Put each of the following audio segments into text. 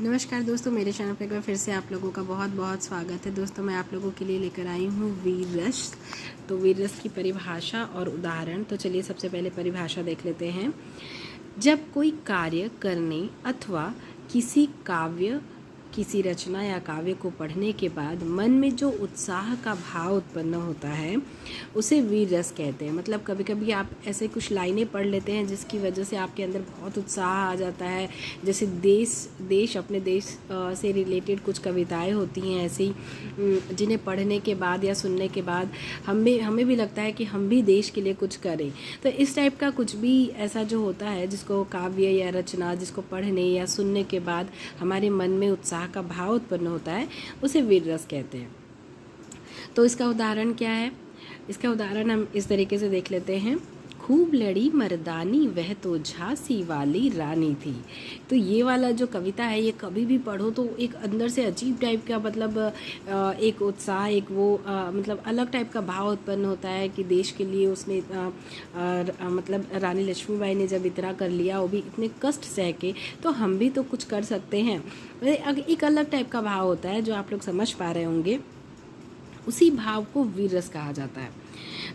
नमस्कार दोस्तों, मेरे चैनल पर एक बार फिर से आप लोगों का बहुत बहुत स्वागत है। दोस्तों, मैं आप लोगों के लिए लेकर आई हूँ वीर रस। तो वीर रस की परिभाषा और उदाहरण। तो चलिए सबसे पहले परिभाषा देख लेते हैं। जब कोई कार्य करने अथवा किसी काव्य, किसी रचना या काव्य को पढ़ने के बाद मन में जो उत्साह का भाव उत्पन्न होता है उसे वीर रस कहते हैं। मतलब कभी कभी आप ऐसे कुछ लाइनें पढ़ लेते हैं जिसकी वजह से आपके अंदर बहुत उत्साह आ जाता है। जैसे देश अपने देश से रिलेटेड कुछ कविताएं होती हैं ऐसी, जिन्हें पढ़ने के बाद या सुनने के बाद हमें भी लगता है कि हम भी देश के लिए कुछ करें। तो इस टाइप का कुछ भी ऐसा जो होता है जिसको काव्य या रचना, जिसको पढ़ने या सुनने के बाद हमारे मन में उत्साह का भाव उत्पन्न होता है, उसे वीर रस कहते हैं। तो इसका उदाहरण क्या है? इसका उदाहरण हम इस तरीके से देख लेते हैं। खूब लड़ी मर्दानी वह तो झांसी वाली रानी थी। तो ये वाला जो कविता है, ये कभी भी पढ़ो तो एक अंदर से अजीब टाइप का मतलब एक उत्साह, एक वो मतलब अलग टाइप का भाव उत्पन्न होता है कि देश के लिए उसने मतलब रानी लक्ष्मीबाई ने जब इतना कर लिया, वो भी इतने कष्ट सह के, तो हम भी तो कुछ कर सकते हैं। एक अलग टाइप का भाव होता है जो आप लोग समझ पा रहे होंगे। उसी भाव को वीर रस कहा जाता है।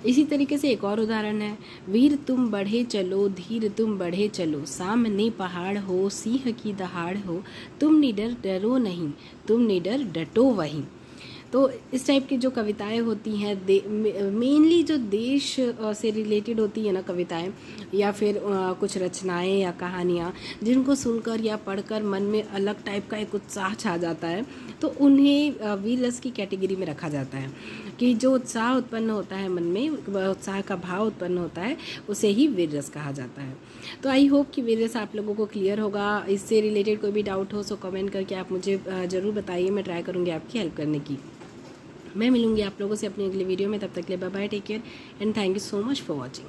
इसी तरीके से एक और उदाहरण है। वीर तुम बढ़े चलो, धीर तुम बढ़े चलो, सामने पहाड़ हो, सिंह की दहाड़ हो, तुम निडर डरो नहीं, तुम निडर डटो वहीं। तो इस टाइप की जो कविताएं होती हैं, मेनली जो देश से रिलेटेड होती है ना कविताएं, या फिर कुछ रचनाएं या कहानियाँ, जिनको सुनकर या पढ़कर मन में अलग टाइप का एक उत्साह छा जाता है, तो उन्हें वीर रस की कैटेगरी में रखा जाता है। कि जो उत्साह उत्पन्न होता है मन में, उत्साह का भाव उत्पन्न होता है, उसे ही वीर रस कहा जाता है। तो आई होप कि वीर रस आप लोगों को क्लियर होगा। इससे रिलेटेड कोई भी डाउट हो सो कमेंट करके आप मुझे ज़रूर बताइए। मैं ट्राई करूँगी आपकी हेल्प करने की। मैं मिलूंगी आप लोगों से अपनी अगली वीडियो में। तब तक के लिए bye bye, take care and thank you so much for watching.